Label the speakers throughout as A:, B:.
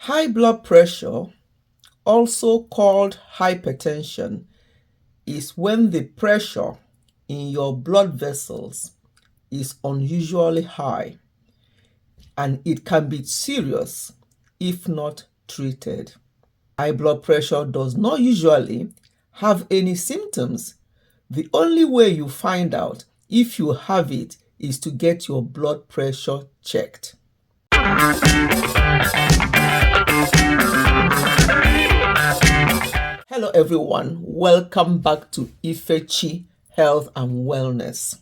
A: High blood pressure, also called hypertension, is when the pressure in your blood vessels is unusually high, and it can be serious if not treated. High blood pressure does not usually have any symptoms. The only way you find out if you have it is to get your blood pressure checked. Hello everyone, welcome back to Ifechi Health and Wellness.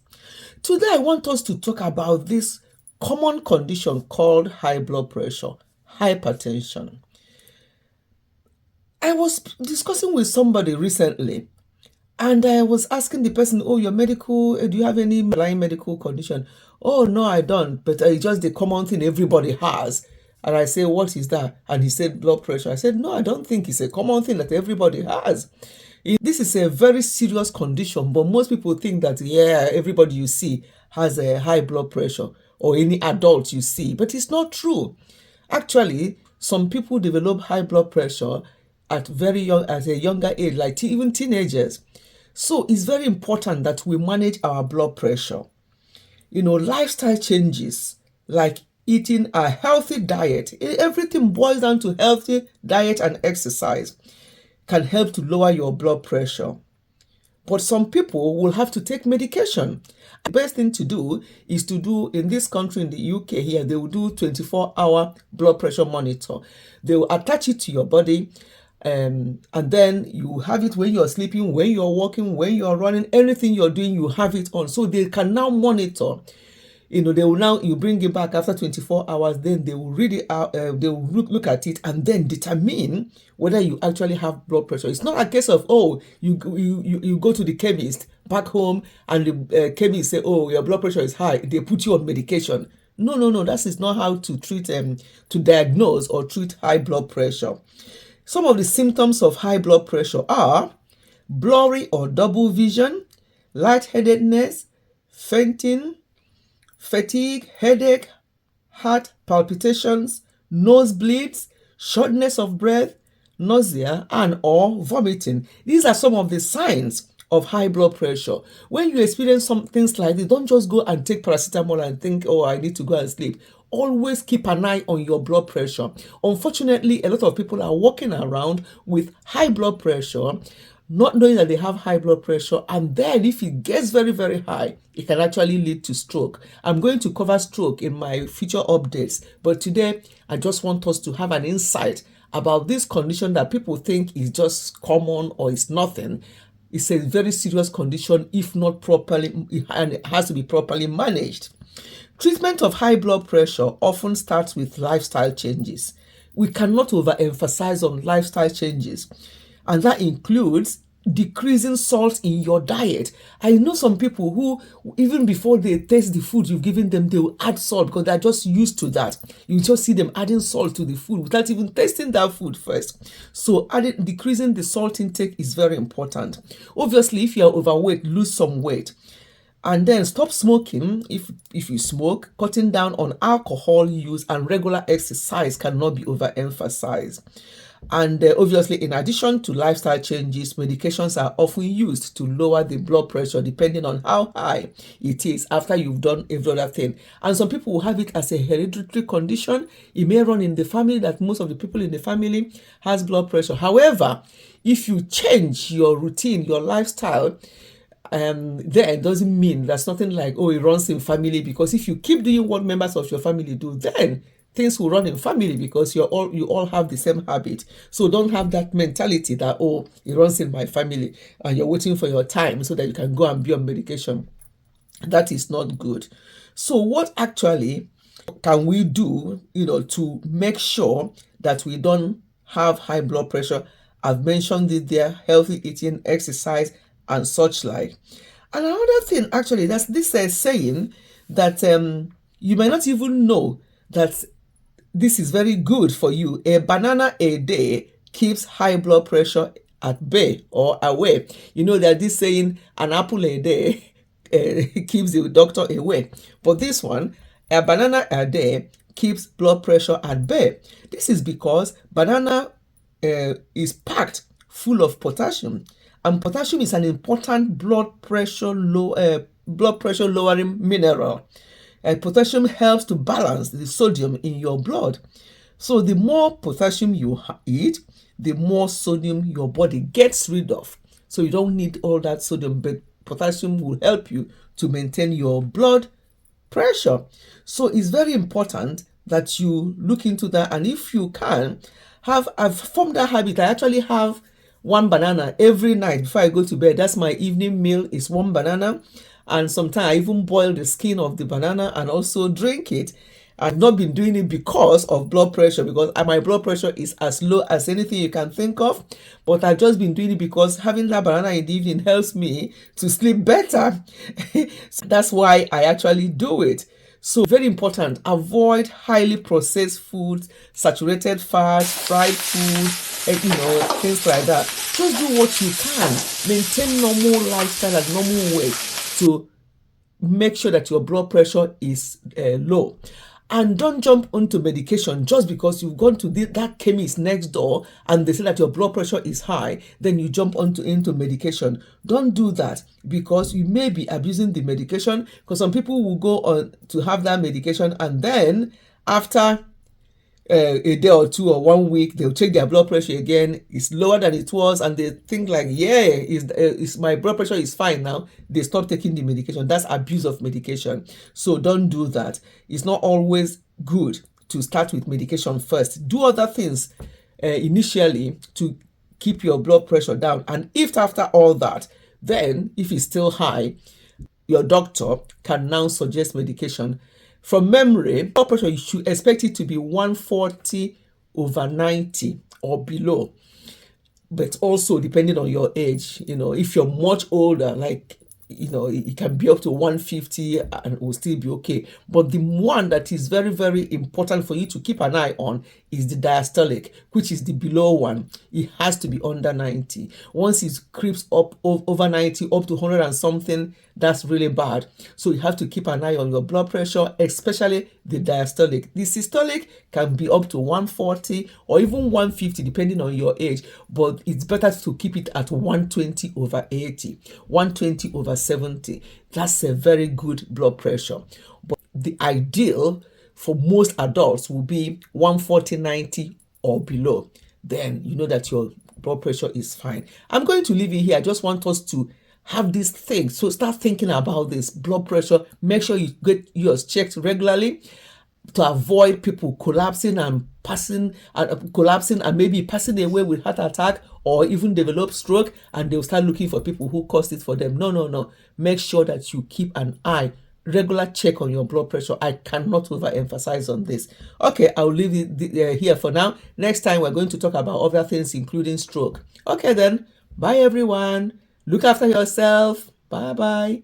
A: Today I want us to talk about this common condition called high blood pressure, hypertension. I was discussing with somebody recently and I was asking the person, do you have any medical condition? Oh, no, I don't, but it's just the common thing everybody has. And I say, what is that? And he said, blood pressure. I said, no, I don't think it's a common thing that everybody has. This is a very serious condition, but most people think that, everybody you see has a high blood pressure or any adult you see, but it's not true. Actually, some people develop high blood pressure at a younger age, like even teenagers. So it's very important that we manage our blood pressure. Lifestyle changes like eating a healthy diet, everything boils down to healthy diet and exercise, can help to lower your blood pressure. But some people will have to take medication. The best thing to do is to do, in this country, in the UK here, they will do 24-hour blood pressure monitor. They will attach it to your body, and then you have it when you're sleeping, when you're walking, when you're running, anything you're doing, you have it on. So they can now monitor. You bring it back after 24 hours, then they will read it out, they will look at it and then determine whether you actually have blood pressure. It's not a case of, you go to the chemist back home and the chemist say, your blood pressure is high. They put you on medication. No, that is not how to treat, to diagnose or treat high blood pressure. Some of the symptoms of high blood pressure are blurry or double vision, lightheadedness, fainting, fatigue, headache, heart palpitations, nosebleeds, shortness of breath, nausea, and or vomiting. These are some of the signs of high blood pressure. When you experience some things like this, don't just go and take paracetamol and think, I need to go and sleep. Always keep an eye on your blood pressure. Unfortunately, a lot of people are walking around with high blood pressure, not knowing that they have high blood pressure, and then if it gets very, very high, it can actually lead to stroke. I'm going to cover stroke in my future updates, but today I just want us to have an insight about this condition that people think is just common or it's nothing. It's a very serious condition if not properly, and it has to be properly managed. Treatment of high blood pressure often starts with lifestyle changes. We cannot overemphasize on lifestyle changes, and that includes decreasing salt in your diet. I know some people who, even before they taste the food you've given them, they will add salt because they're just used to that. You just see them adding salt to the food without even tasting that food first. So decreasing the salt intake is very important. Obviously, if you're overweight, lose some weight. And then stop smoking if you smoke. Cutting down on alcohol use and regular exercise cannot be overemphasized. And obviously, in addition to lifestyle changes, medications are often used to lower the blood pressure depending on how high it is after you've done every other thing. And some people will have it as a hereditary condition. It may run in the family, that most of the people in the family has blood pressure. However, if you change your routine, your lifestyle, then it doesn't mean that's nothing like, it runs in family, because if you keep doing what members of your family do, then things will run in family because you all have the same habit. So don't have that mentality that, it runs in my family and you're waiting for your time so that you can go and be on medication. That is not good. So what actually can we do, to make sure that we don't have high blood pressure? I've mentioned it there: healthy eating, exercise, and such like. And another thing, actually, that's this saying that you may not even know that this is very good for you. A banana a day keeps high blood pressure at bay or away. That this saying, an apple a day keeps the doctor away. But this one, a banana a day keeps blood pressure at bay. This is because banana is packed full of potassium, and potassium is an important blood pressure lowering mineral. Potassium helps to balance the sodium in your blood. So the more potassium you eat, the more sodium your body gets rid of. So you don't need all that sodium, but potassium will help you to maintain your blood pressure. So it's very important that you look into that. And if you can, I've formed that habit. I actually have one banana every night before I go to bed. That's my evening meal, is one banana. And sometimes I even boil the skin of the banana and also drink it. I've not been doing it because of blood pressure, because my blood pressure is as low as anything you can think of. But I've just been doing it because having that banana in the evening helps me to sleep better. So that's why I actually do it. So very important, avoid highly processed foods, saturated fats, fried food, and things like that. Just do what you can. Maintain normal lifestyle and normal weight to make sure that your blood pressure is low. And don't jump onto medication just because you've gone to that chemist next door and they say that your blood pressure is high, then you jump into medication. Don't do that, because you may be abusing the medication, because some people will go on to have that medication and then after a day or two or 1 week, they'll check their blood pressure again. It's lower than it was, and they think like, is my blood pressure is fine now. They stop taking the medication. That's abuse of medication. So don't do that. It's not always good to start with medication first. Do other things initially to keep your blood pressure down. And if after all that, then if it's still high, your doctor can now suggest medication. From memory, blood pressure, you should expect it to be 140/90 or below. But also depending on your age, if you're much older, like, it can be up to 150 and it will still be okay. But the one that is very, very important for you to keep an eye on is the diastolic, which is the below one. It has to be under 90. Once it creeps up over 90, up to 100 and something, that's really bad. So you have to keep an eye on your blood pressure, especially the diastolic. The systolic can be up to 140 or even 150 depending on your age, but it's better to keep it at 120/80, 120/70. That's a very good blood pressure. But the ideal for most adults will be 140/90 or below. Then you know that your blood pressure is fine. I'm going to leave it here. I just want us to have this thing. So start thinking about this blood pressure. Make sure you get yours checked regularly to avoid people collapsing and maybe passing away with heart attack or even develop stroke, and they'll start looking for people who caused it for them. No. Make sure that you keep an eye, regular check on your blood pressure. I cannot overemphasize on this. Okay, I'll leave it here for now. Next time we're going to talk about other things, including stroke. Okay then, bye everyone. Look after yourself. Bye-bye.